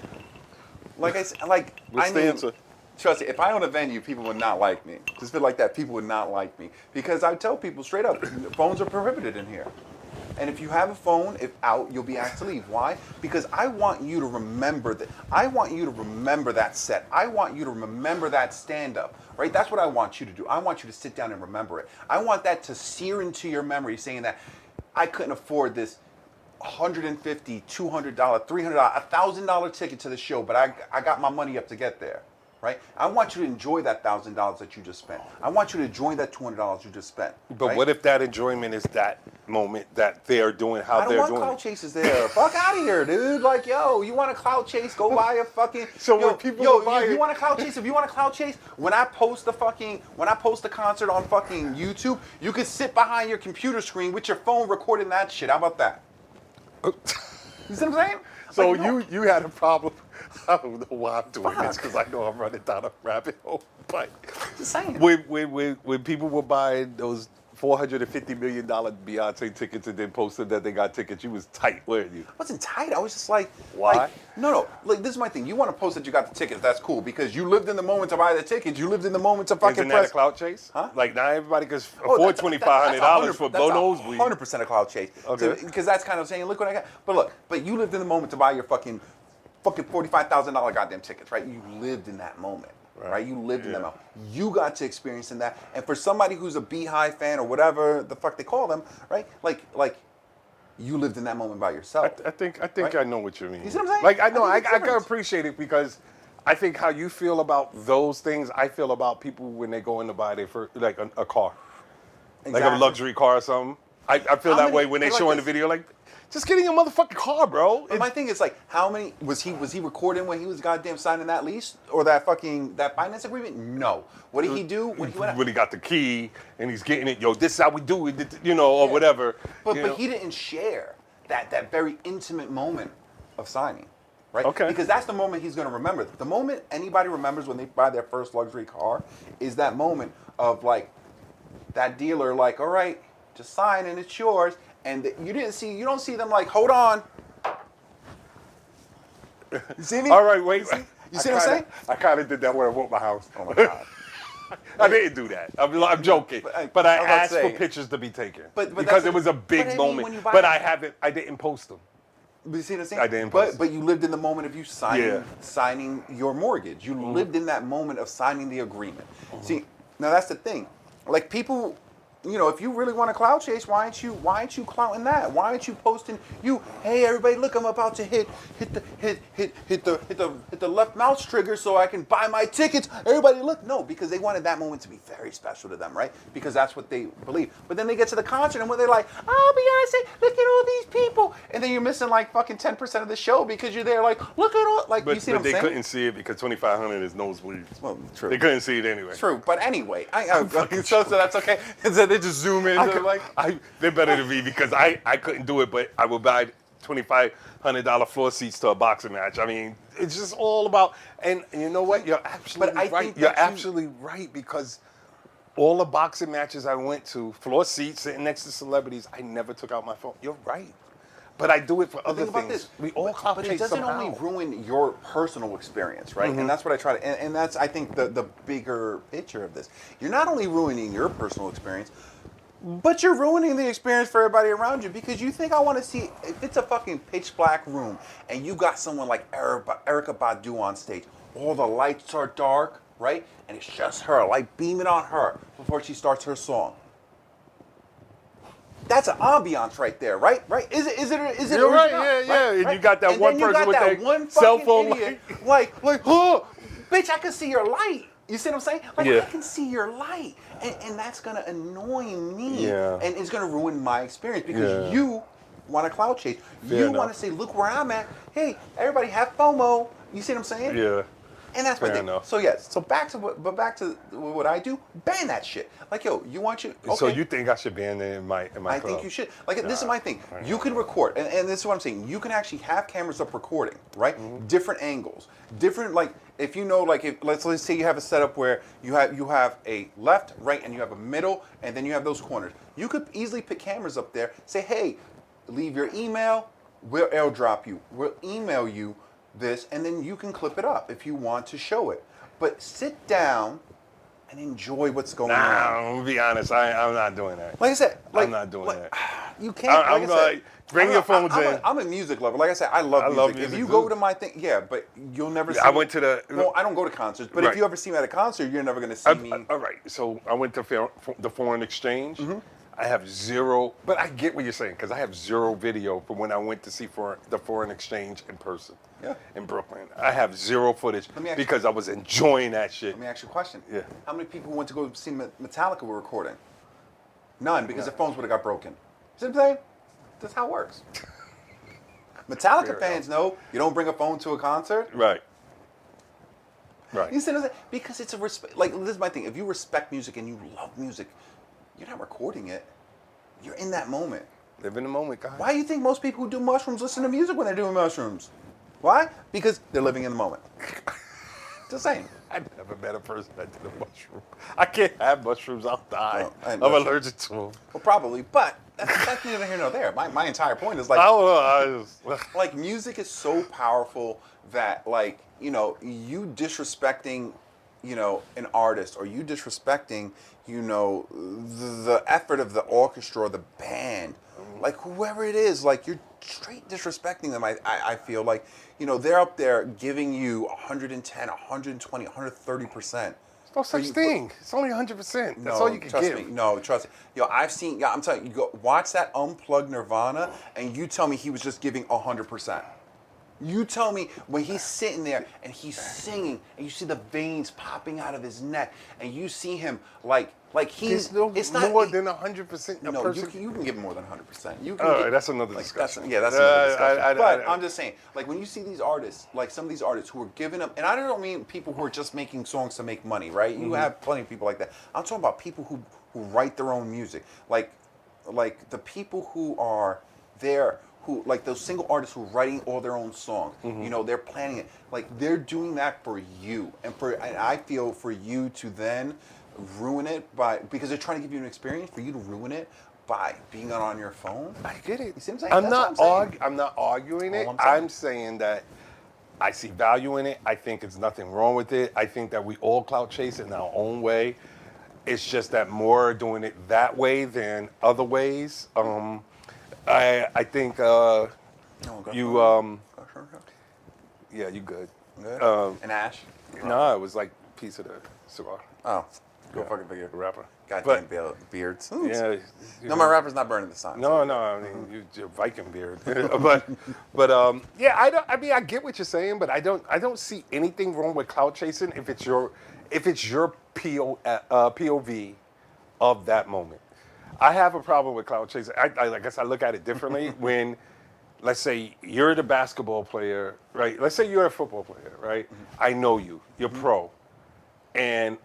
Like I said,
What's the answer?
Trust me, if I own a venue, people would not like me. Just feel like that, people would not like me. Because I tell people straight up, phones are prohibited in here. And if you have a phone, if out, you'll be asked to leave. Why? Because I want you to remember that. I want you to remember that set. I want you to remember that stand-up, right? That's what I want you to do. I want you to sit down and remember it. I want that to sear into your memory, saying that I couldn't afford this $150, $200, $300, $1,000 ticket to the show, but I got my money up to get there. Right? I want you to enjoy that $1,000 that you just spent. I want you to enjoy that $200 you just spent.
But what if that enjoyment is that moment that they're doing how they're doing
I don't want clout chasers there. Fuck out of here, dude. Like, yo, you want a clout chase? Go buy a fucking.
So
yo,
when people
yo,
buy
you
it-
want a clout chase? If you want a clout chase, when I post the concert on fucking YouTube, you can sit behind your computer screen with your phone recording that shit. How about that? You see what I'm saying?
So
Like,
you had a problem. I don't know why I'm doing this
Fuck.
because I know I'm running down a rabbit hole. But
Just saying.
when people were buying those $450 million Beyonce tickets and then posted that they got tickets, you was tight, weren't you?
I wasn't tight. I was just like,
Why?
No. Like, this is my thing. You want to post that you got the tickets. That's cool because you lived in the moment to buy the tickets. You lived in the moment to fucking
Isn't that
press.
a clout chase?
Huh?
Like now everybody can
Oh,
afford $2,500 for blow nosebleed.
100% a cloud chase.
Okay.
Because that's kind of saying, look what I got. But you lived in the moment to buy your fucking $45,000 goddamn tickets, right? You lived in that moment. Right? You lived in that moment. You got to experience in that. And for somebody who's a Beehive fan or whatever the fuck they call them, right? Like you lived in that moment by yourself.
I think
Right?
I know what you mean.
You see what I'm saying?
Like I know
I think
I
it's
can
different.
appreciate it because I think how you feel about those things, I feel about people when they go in to buy their first, like a car, like a
Exactly.
luxury car or something. I feel
How
that
many-
way when they
but like
show in the
this-
video, like just getting a motherfucking car, bro.
But my thing is like, how many was he recording when he was goddamn signing that lease or that finance agreement? No. What did he do when he went out?
When he got the key and he's getting it, yo, this is how we do it, you know, or whatever.
But
you know?
he didn't share that very intimate moment of signing, right?
Okay.
Because that's the moment he's going to remember. The moment anybody remembers when they buy their first luxury car is that moment of like that dealer like, all right, just sign and it's yours. And you don't see them like, hold on. You see me?
All right, wait.
You see what I'm saying?
I kind of did that when I bought my house.
Oh my God.
I didn't do that. I'm joking. But I
I was about to
asked for
say-
pictures to be taken
But
because
that's-
it was a
but
big
I mean,
moment.
when you buy
But
it-
I didn't post them.
But you see what I'm saying?
I didn't post
But you lived in the moment of you
Yeah.
signing your mortgage. You lived in that moment of signing the agreement. See, now that's the thing. Like people, you know, if you really want to clout chase, why aren't you clouting that? Why aren't you posting hey everybody, look, I'm about to hit the left mouse trigger so I can buy my tickets. Everybody look. No, because they wanted that moment to be very special to them, right? Because that's what they believe. But then they get to the concert and when they're like, oh Beyonce, look at all these people. And then you're missing like fucking 10% of the show because you're there like, look at all, like,
But,
you see
but
what
they
I'm saying?
couldn't see it because 2,500 is nosebleeds.
Well, true.
They couldn't see it anyway.
True, but anyway, so that's okay. So they just zoom in.
They're better than me because I couldn't do it, but I would buy $2,500 floor seats to a boxing match. I mean, it's just all about, and you know what? You're absolutely
I
right.
think
You're
that you-
absolutely right because all the boxing matches I went to, floor seats, sitting next to celebrities, I never took out my phone. You're right. But I do it for other
Think about
things.
this.
We all clout
but it
chase
doesn't
somehow.
only ruin your personal experience, right? And that's what I try to, and that's, I think, the bigger picture of this. You're not only ruining your personal experience, But you're ruining the experience for everybody around you because you think I want to see, if it's a fucking pitch black room and you got someone like Erica Badu on stage, all the lights are dark, right? And it's just her, light beaming on her before she starts her song. That's an ambiance right there, right? Right? Is it?
You're right,
original?
yeah. And
Right?
you got that
And
one
then you
person
got
with
that
that
one
cell
fucking
phone
idiot, like, oh, bitch, I can see your light. You see what I'm saying? Like,
Yeah.
I can see your light. And that's going to annoy me.
Yeah.
And it's going to ruin my experience because
Yeah.
you want to cloud chase.
Fair
You
enough.
want to say, look where I'm at. Hey, everybody have FOMO. You see what I'm saying?
Yeah.
And that's my
Fair
thing.
enough.
So yes. So back to what I do. Ban that shit. Like, yo, you want you? Okay.
So you think I should ban it in my club?
I think you should. Like, this is my thing. You can record, and this is what I'm saying. You can actually have cameras up recording, right? Different angles, different, like, if you know, like, if let's say you have a setup where you have a left, right, and you have a middle, and then you have those corners. You could easily put cameras up there. Say, hey, leave your email. We'll airdrop you. We'll email you this, and then you can clip it up if you want to show it. But sit down and enjoy what's going on.
I'm gonna be honest. I'm not doing that.
Like I said, like,
I'm not doing that.
You can't.
I'm
like I said,
like, bring your phones in.
I'm a music lover. Like I said, I love music. If you
too.
go to my thing, yeah, but you'll never see
I
me.
went to the.
Well, I don't go to concerts, but
Right.
if you ever see me at a concert, you're never going to see me.
All right. So I went to the foreign exchange.
Mm-hmm.
I have zero, but I get what you're saying because I have zero video from when I went to see the foreign exchange in person.
Yeah.
In Brooklyn, I have zero footage
Let me ask you-
because I was enjoying that shit.
Let me ask you a question.
Yeah.
How many people who went to go see Metallica were recording? None, because their phones would have got broken. See what I'm saying? That's how it works. Metallica
Fair
fans know you don't bring a phone to a concert.
Right. Right.
You see what I'm saying? Because it's a respect. Like, this is my thing. If you respect music and you love music, you're not recording it. You're in that moment.
Live in the moment, guys.
Why do you think most people who do mushrooms listen to music when they're doing mushrooms? Why? Because they're living in the moment. Just saying.
I've never met a person that did a mushroom. I can't have mushrooms. I'll die.
No, I
I'm
know.
allergic to them.
Well, probably, but that's neither here nor there. My entire point is, like,
I don't know. I just,
like, music is so powerful that, like, you know, you disrespecting, you know, an artist, or you disrespecting, you know, the effort of the orchestra or the band, like, whoever it is, like, you're straight disrespecting them. I feel like, you know, they're up there giving you 110, 120, 130%.
no such thing. It's only 100%. That's
No,
all you can
trust
give.
me. No, trust me. Yo, I've seen. Yeah, I'm telling you. Go watch that unplugged Nirvana, and you tell me he was just giving 100%. You tell me when he's sitting there and he's singing, and you see the veins popping out of his neck, and you see him like he's.
It's no
it's not
more than 100%. A
No,
person.
you can give more than 100%. You can.
All right,
give-
that's another
like,
discussion.
That's another discussion. But
I-
I'm just saying, like, when you see these artists, like some of these artists who are giving up, and I don't mean people who are just making songs to make money, right? You have plenty of people like that. I'm talking about people who write their own music, like the people who are there, who, like, those single artists who are writing all their own songs. You know, they're planning it. Like, they're doing that for you, and I feel for you to then ruin it because they're trying to give you an experience, for you to ruin it by being on your phone.
I get it.
You see what I'm saying?
I'm
That's
not
what I'm saying.
I'm not arguing it.
All I'm saying.
I'm saying that I see value in it. I think there's nothing wrong with it. I think that we all clout chase in our own way. It's just that more are doing it that way than other ways. I think
go
you
Go.
yeah, you good.
Good. An ash?
No, it was like a piece of the cigar.
Oh, go
Yeah,
fucking figure.
rapper.
Goddamn beards.
Yeah.
No, my rapper's not burning the sign.
No, I mean you're Viking beard, but yeah, I mean I get what you're saying, but I don't see anything wrong with clout chasing if it's your POV of that moment. I have a problem with clout chasing. I guess I look at it differently when, let's say you're the basketball player, right? Let's say you're a football player, right? I know you're pro, and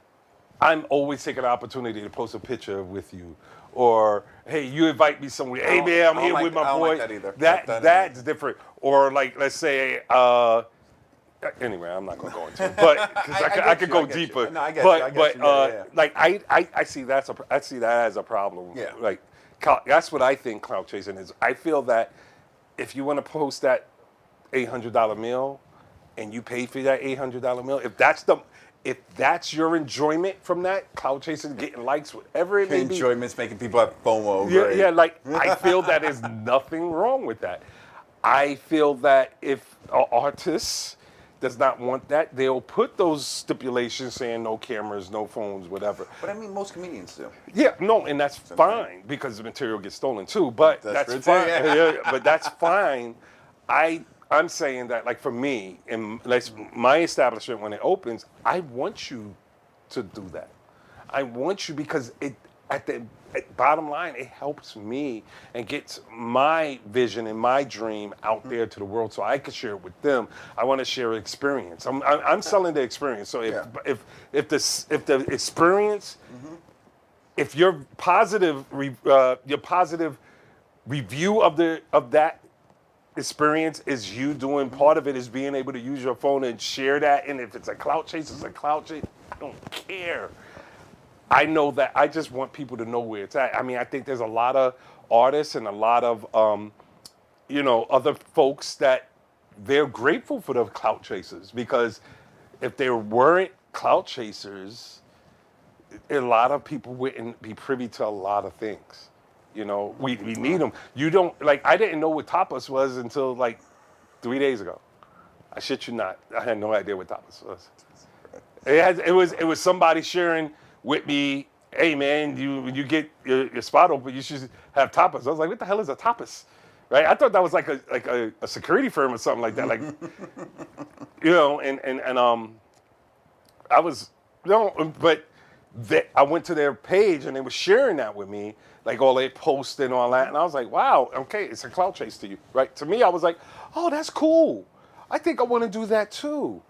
I'm always taking the opportunity to post a picture with you, or hey, you invite me somewhere. Hey man, I'm here with my
I don't
boy.
like that either.
That's different. Or like, let's say, anyway, I'm not gonna go into it, but because I could go
get you.
deeper.
No, I get
but
you. Yeah.
like I see that as a problem.
Yeah.
Like that's what I think clout chasing is. I feel that if you want to post that $800 meal, and you pay for that $800 meal, if that's your enjoyment from that, clout chasing, getting likes, whatever it may be.
Enjoyment's making people have FOMO.
Yeah,
right?
yeah, like I feel that there's nothing wrong with that. I feel that if an artist does not want that, they'll put those stipulations saying no cameras, no phones, whatever.
But I mean, most comedians do.
Yeah, no, and that's fine because the material gets stolen too. But that's
true, too,
fine.
yeah.
Yeah, but that's fine. I'm saying that, like, for me, in like my establishment when it opens, I want you to do that. I want you because bottom line, it helps me and gets my vision and my dream out there to the world, so I can share it with them. I want to share experience. I'm selling the experience. So if the experience, if your positive review of that experience is you doing part of it is being able to use your phone and share that, and if it's a clout chase, it's a clout chase. I don't care. I know that. I just want people to know where it's at. I mean, I think there's a lot of artists and a lot of other folks that they're grateful for the clout chasers, because if there weren't clout chasers, a lot of people wouldn't be privy to a lot of things. You know, we need them. You don't, like, I didn't know what tapas was until like 3 days ago. I shit you not. I had no idea what tapas was. It was somebody sharing with me, hey man, when you get your spot open, you should have tapas. I was like, what the hell is a tapas? Right? I thought that was like a security firm or something like that. Like, and I was, but I went to their page and they were sharing that with me, like all they post and all that. And I was like, wow, okay, it's a clout chase to you, right? To me, I was like, oh, that's cool. I think I want to do that too.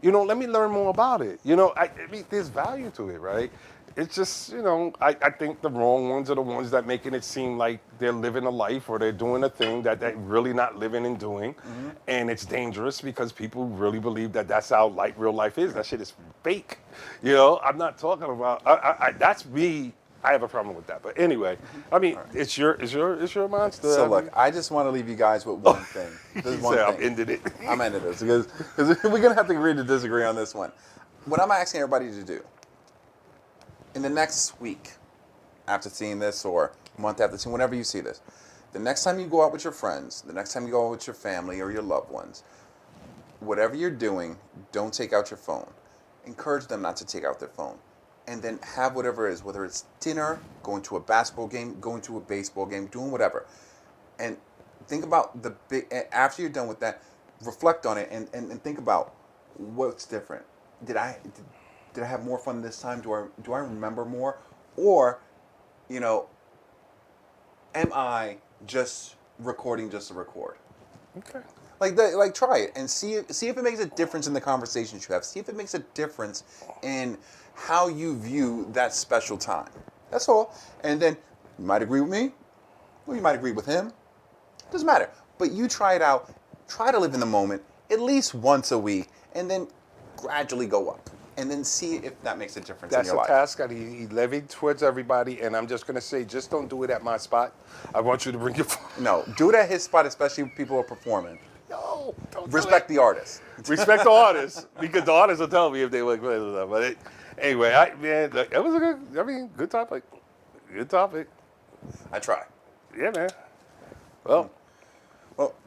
Let me learn more about it. I mean, there's value to it, right? It's just, I think the wrong ones are the ones that making it seem like they're living a life or they're doing a thing that they're really not living and doing. Mm-hmm. And it's dangerous because people really believe that that's how real life is. That shit is fake. I'm not talking about, that's me. I have a problem with that. But anyway, I mean, it's your monster.
So look, I just want to leave you guys with one thing. This one thing.
I'm ending it.
I'm ending this because we're going to have to agree to disagree on this one. What I'm asking everybody to do, in the next week, after seeing this, or month after seeing, whenever you see this, the next time you go out with your friends, the next time you go out with your family or your loved ones, whatever you're doing, don't take out your phone. Encourage them not to take out their phone. And then have whatever it is, whether it's dinner, going to a basketball game, going to a baseball game, doing whatever. And think about after you're done with that, reflect on it and think about what's different. Did I have more fun this time? Do I remember more? Or, am I just recording just to record?
Okay.
Like try it and see if it makes a difference in the conversations you have. See if it makes a difference in how you view that special time. That's all. And then you might agree with me, or you might agree with him. Doesn't matter. But you try it out. Try to live in the moment at least once a week, and then gradually go up. And then see if that makes a difference in your life.
That's a task that he levied towards everybody, and I'm just going to say, just don't do it at my spot. I want you to bring your phone.
No, do it at his spot, especially if people are performing.
No, don't
Respect the artist.
Respect the artist, because the artist will tell me if they look good or not. But anyway, it was good topic. Good topic.
I try.
Yeah, man. Well,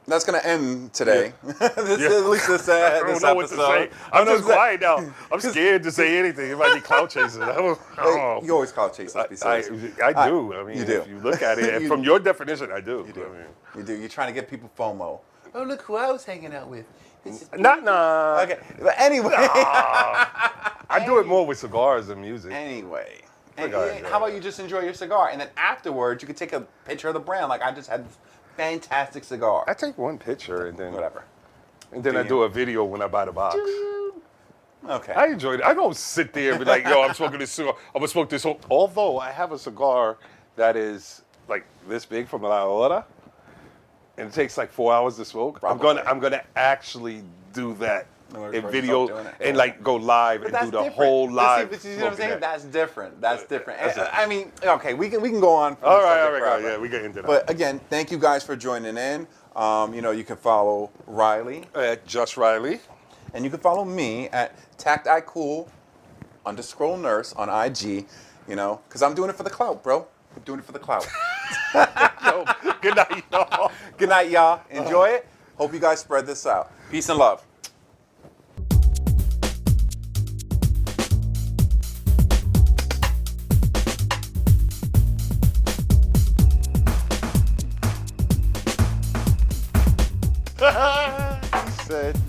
that's going to end today.
Yeah.
At least this
I don't know
episode.
what to say. I'm just quiet now. I'm scared to say anything. It might be clout chasing.
You always clout chase. Let's be serious.
I do. I mean,
you do.
If you look at it, from your definition, I do.
You do.
I mean,
You do. You're trying to get people FOMO. Oh, look who I was hanging out with.
Nah.
Okay, but anyway.
I do it more with cigars than music.
Anyway. And how about you just enjoy your cigar, and then afterwards you could take a picture of the brand. Like I just had this fantastic cigar.
I take one picture and then
Whatever.
And then I do a video when I buy the box.
Okay.
I enjoy it. I don't sit there and be like, yo, I'm smoking this cigar. I'm gonna smoke this whole. Although I have a cigar that is like this big from La Hora, and it takes like 4 hours to smoke.
Probably.
I'm gonna actually do that in video
doing it.
and like go live and do the whole live.
But see what I'm saying?
that.
That's different. That's different.
That's it.
I mean, okay, we can go on.
All right, yeah, we get into that.
But again, thank you guys for joining in. You can follow Riley
Just Riley.
and you can follow me at Tact I Cool _nurse on IG, you know, because I'm doing it for the clout, bro. I'm doing it for the clout.
Yo, good night, y'all.
Good night, y'all. Enjoy it. Hope you guys spread this out. Peace and love.
He said.